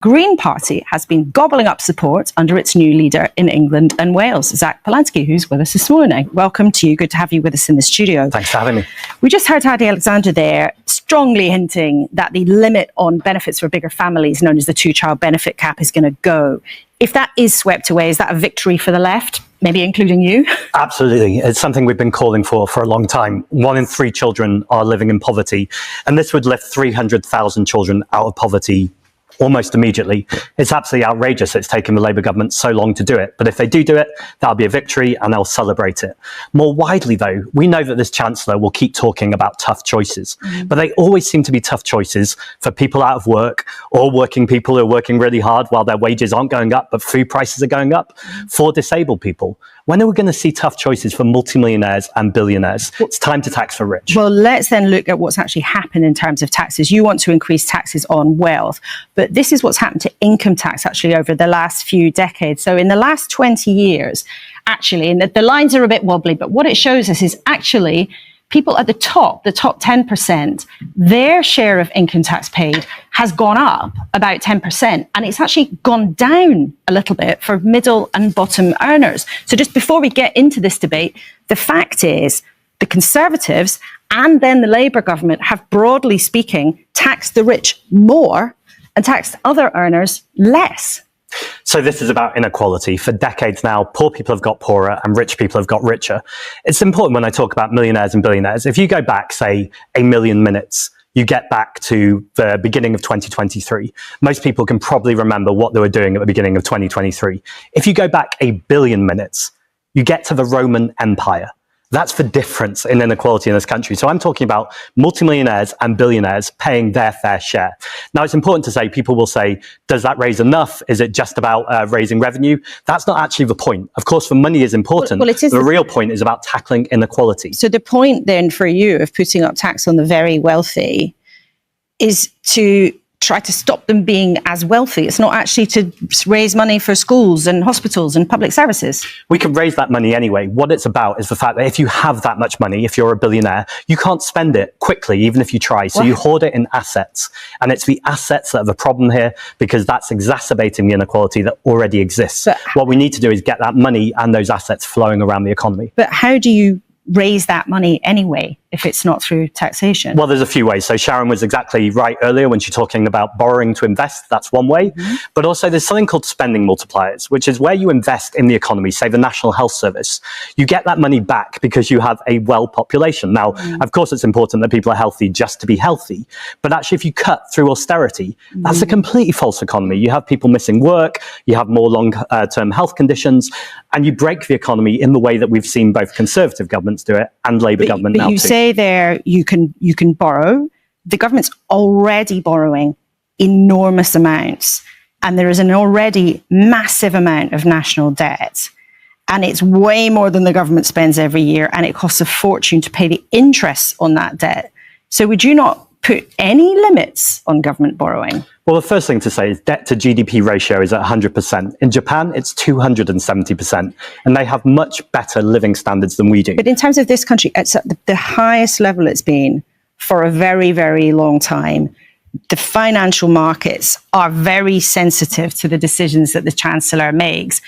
Green Party has been gobbling up support under its new leader in England and Wales, Zack Polanski, who's with us this morning. Welcome to you. Good to have you with us in the studio. Thanks for having me. We just heard Hadi Alexander there strongly hinting that the limit on benefits for bigger families, known as the two-child benefit cap, is going to go. If that is swept away, is that a victory for the left, maybe including you? Absolutely. It's something we've been calling for a long time. 1 in 3 children are living in poverty, and this would lift 300,000 children out of poverty almost immediately. It's absolutely outrageous it's taken the Labour government so long to do it. But if they do it, that'll be a victory and they'll celebrate it. More widely, though, we know that this Chancellor will keep talking about tough choices. But they always seem to be tough choices for people out of work or working people who are working really hard while their wages aren't going up, but food prices are going up, for disabled people. When are we going to see tough choices for multimillionaires and billionaires? It's time to tax the rich. Well, let's then look at what's actually happened in terms of taxes. You want to increase taxes on wealth, but this is what's happened to income tax actually over the last few decades. So in the last 20 years, actually, and the lines are a bit wobbly, but what it shows us is actually people at the top 10%, their share of income tax paid has gone up about 10%. And it's actually gone down a little bit for middle and bottom earners. So just before we get into this debate, the fact is the Conservatives and then the Labour government have, broadly speaking, taxed the rich more and taxed other earners less. So this is about inequality. For decades now, poor people have got poorer and rich people have got richer. It's important when I talk about millionaires and billionaires. If you go back, say, 1 million minutes, you get back to the beginning of 2023. Most people can probably remember what they were doing at the beginning of 2023. If you go back 1 billion minutes, you get to the Roman Empire. That's the difference in inequality in this country. So I'm talking about multimillionaires and billionaires paying their fair share. Now, it's important to say, people will say, does that raise enough? Is it just about raising revenue? That's not actually the point. Of course, the money is important. Well, the real point is about tackling inequality. So the point then for you of putting up tax on the very wealthy is to try to stop them being as wealthy. It's not actually to raise money for schools and hospitals and public services. We can raise that money anyway. What it's about is the fact that if you have that much money, if you're a billionaire, you can't spend it quickly, even if you try. So you hoard it in assets. And it's the assets that are the problem here, because that's exacerbating the inequality that already exists. But what we need to do is get that money and those assets flowing around the economy. But how do you raise that money anyway if it's not through taxation? Well, there's a few ways. So Sharon was exactly right earlier when she's talking about borrowing to invest. That's one way. But also there's something called spending multipliers, which is where you invest in the economy, say the National Health Service. You get that money back because you have a well population. Now, of course, it's important that people are healthy just to be healthy. But actually, if you cut through austerity, that's a completely false economy. You have people missing work, you have more long-term health conditions, and you break the economy in the way that we've seen both Conservative governments do it and Labour government now too. But you say there you can borrow. The government's already borrowing enormous amounts, and there is an already massive amount of national debt, and it's way more than the government spends every year, and it costs a fortune to pay the interest on that debt. So would you not put any limits on government borrowing? Well, the first thing to say is debt to GDP ratio is at 100%. In Japan, it's 270%, and they have much better living standards than we do. But in terms of this country, it's at the highest level it's been for a very, very long time. The financial markets are very sensitive to the decisions that the Chancellor makes.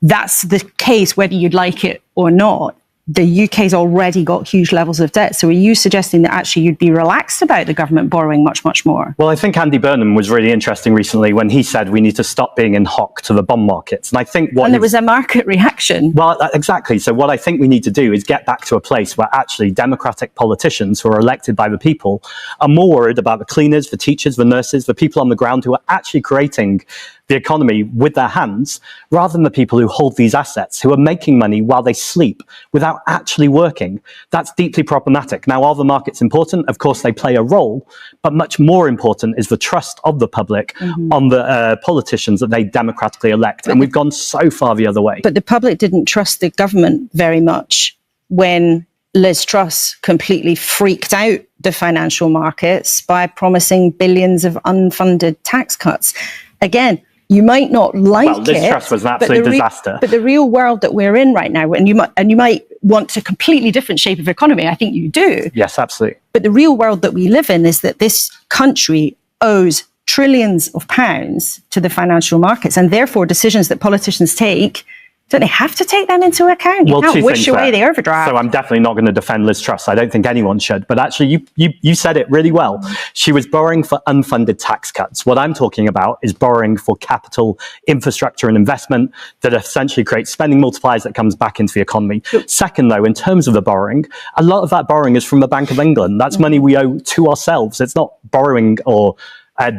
That's the case whether you'd like it or not. The UK's already got huge levels of debt. So are you suggesting that actually you'd be relaxed about the government borrowing much, much more? Well, I think Andy Burnham was really interesting recently when he said we need to stop being in hock to the bond markets. And I think And there was a market reaction. Well, exactly. So what I think we need to do is get back to a place where actually democratic politicians who are elected by the people are more worried about the cleaners, the teachers, the nurses, the people on the ground who are actually creating the economy with their hands, rather than the people who hold these assets, who are making money while they sleep without actually working. That's deeply problematic. Now, are the markets important? Of course, they play a role, but much more important is the trust of the public on the politicians that they democratically elect. And we've gone so far the other way. But the public didn't trust the government very much when Liz Truss completely freaked out the financial markets by promising billions of unfunded tax cuts. Again, you might not like it. Liz Truss was an absolute disaster. But the real world that we're in right now, and you might want a completely different shape of economy, I think you do. Yes, absolutely. But the real world that we live in is that this country owes trillions of pounds to the financial markets, and therefore decisions that politicians take, don't they have to take that into account? You can't wish away the overdraft. So I'm definitely not going to defend Liz Truss. I don't think anyone should. But actually, you said it really well. She was borrowing for unfunded tax cuts. What I'm talking about is borrowing for capital, infrastructure and investment that essentially creates spending multipliers that comes back into the economy. Second, though, in terms of the borrowing, a lot of that borrowing is from the Bank of England. That's money we owe to ourselves. It's not borrowing or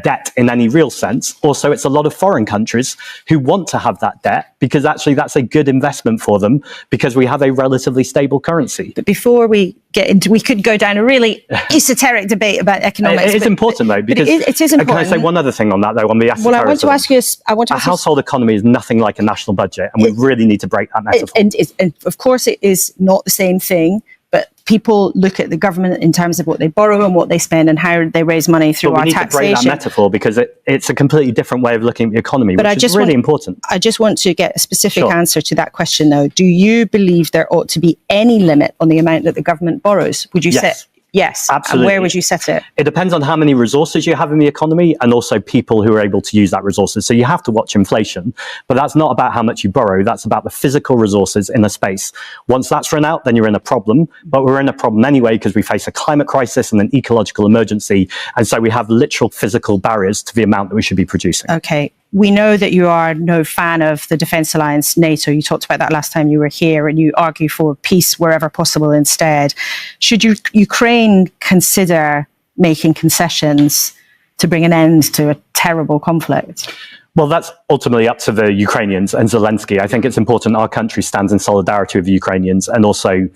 debt in any real sense. Also, it's a lot of foreign countries who want to have that debt because actually that's a good investment for them because we have a relatively stable currency. But before we get into, we could go down a really esoteric debate about economics. It is important though, because it is important. Can I say one other thing on that though, on the esoteric? Well, I want to ask you, a household economy is nothing like a national budget, and we really need to break that metaphor. And of course it is not the same thing. But people look at the government in terms of what they borrow and what they spend and how they raise money through our taxation. We need to break that metaphor because it's a completely different way of looking at the economy, which is really important. I just want to get a specific answer to that question, though. Do you believe there ought to be any limit on the amount that the government borrows? Would you say? Yes, absolutely. And where would you set it? It depends on how many resources you have in the economy and also people who are able to use that resources. So you have to watch inflation, but that's not about how much you borrow. That's about the physical resources in a space. Once that's run out, then you're in a problem. But we're in a problem anyway because we face a climate crisis and an ecological emergency. And so we have literal physical barriers to the amount that we should be producing. Okay. We know that you are no fan of the defence alliance, NATO. You talked about that last time you were here, and you argue for peace wherever possible instead. Should Ukraine consider making concessions to bring an end to a terrible conflict? Well, that's ultimately up to the Ukrainians and Zelensky. I think it's important our country stands in solidarity with the Ukrainians and also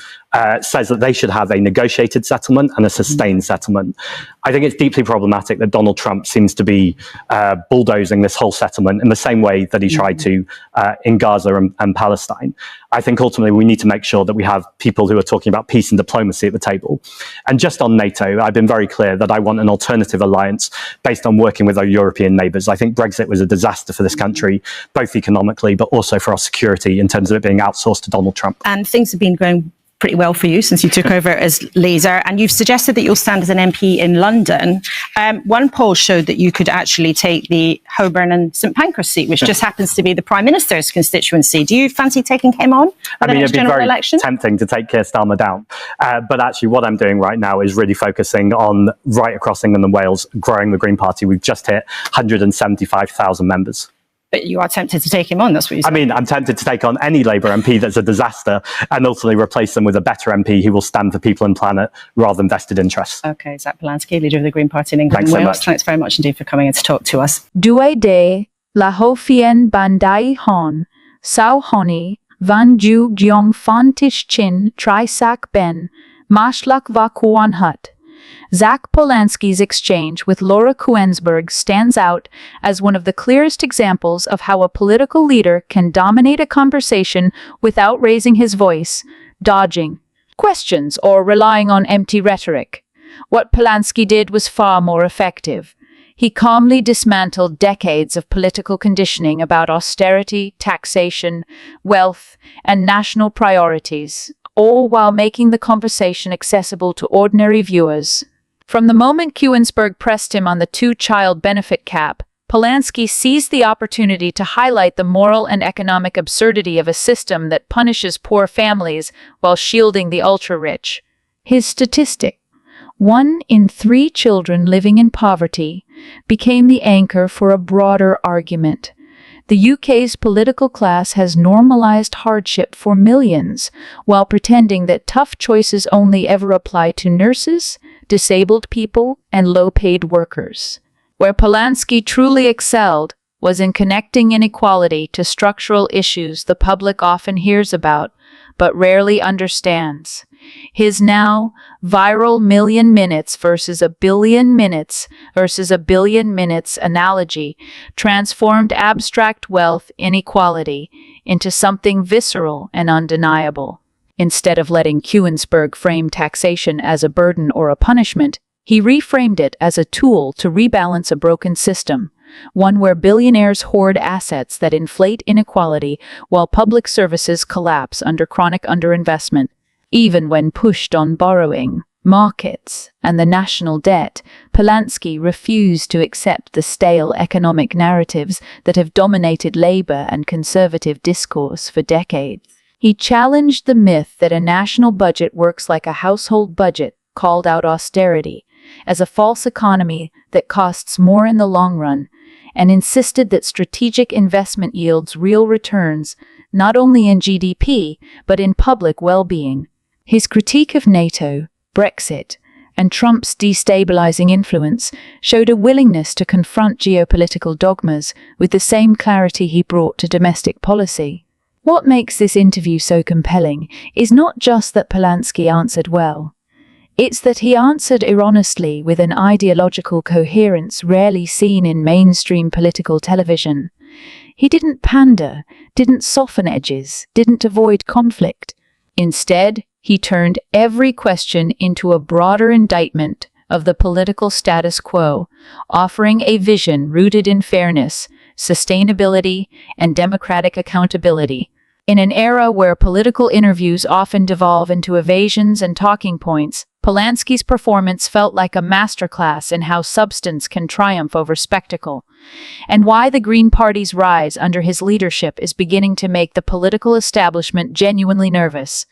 says that they should have a negotiated settlement and a sustained settlement. I think it's deeply problematic that Donald Trump seems to be bulldozing this whole settlement in the same way that he tried to in Gaza and Palestine. I think ultimately we need to make sure that we have people who are talking about peace and diplomacy at the table. And just on NATO, I've been very clear that I want an alternative alliance based on working with our European neighbours. I think Brexit was a disaster for this country, both economically, but also for our security in terms of it being outsourced to Donald Trump. And things have been going pretty well for you since you took over as leader, and you've suggested that you'll stand as an MP in London. One poll showed that you could actually take the Holborn and St Pancras seat, which just happens to be the Prime Minister's constituency. Do you fancy taking him on? I mean, it'd be very tempting to take Keir Starmer down. But actually what I'm doing right now is really focusing on right across England and Wales, growing the Green Party. We've just hit 175,000 members. But you are tempted to take him on, that's what you said. I mean, I'm tempted to take on any Labour MP that's a disaster and ultimately replace them with a better MP who will stand for people and planet rather than vested interests. OK, Zack Polanski, leader of the Green Party in England and Wales. Thanks very much indeed for coming in to talk to us. Due de la hofien bandai hon, sao honi, van ju gyong fantish chin, trisak ben, mashlak va kuan hut. Zack Polanski's exchange with Laura Kuenssberg stands out as one of the clearest examples of how a political leader can dominate a conversation without raising his voice, dodging questions, or relying on empty rhetoric. What Polanski did was far more effective. He calmly dismantled decades of political conditioning about austerity, taxation, wealth, and national priorities, all while making the conversation accessible to ordinary viewers. From the moment Kuenssberg pressed him on the two-child benefit cap, Polanski seized the opportunity to highlight the moral and economic absurdity of a system that punishes poor families while shielding the ultra-rich. His statistic, 1 in 3 children living in poverty, became the anchor for a broader argument. The UK's political class has normalized hardship for millions, while pretending that tough choices only ever apply to nurses, disabled people, and low-paid workers. Where Polanski truly excelled was in connecting inequality to structural issues the public often hears about, but rarely understands. His now viral million minutes versus a billion minutes versus a billion minutes analogy transformed abstract wealth inequality into something visceral and undeniable. Instead of letting Kuenssberg frame taxation as a burden or a punishment, he reframed it as a tool to rebalance a broken system, one where billionaires hoard assets that inflate inequality while public services collapse under chronic underinvestment, even when pushed on borrowing. markets, and the national debt, Polanski refused to accept the stale economic narratives that have dominated labor and conservative discourse for decades. He challenged the myth that a national budget works like a household budget, called out austerity, as a false economy that costs more in the long run, and insisted that strategic investment yields real returns, not only in GDP, but in public well-being. His critique of NATO, Brexit, and Trump's destabilizing influence showed a willingness to confront geopolitical dogmas with the same clarity he brought to domestic policy. What makes this interview so compelling is not just that Polanski answered well. It's that he answered erroneously with an ideological coherence rarely seen in mainstream political television. He didn't pander, didn't soften edges, didn't avoid conflict. Instead, he turned every question into a broader indictment of the political status quo, offering a vision rooted in fairness, sustainability, and democratic accountability. In an era where political interviews often devolve into evasions and talking points, Polanski's performance felt like a masterclass in how substance can triumph over spectacle, and why the Green Party's rise under his leadership is beginning to make the political establishment genuinely nervous.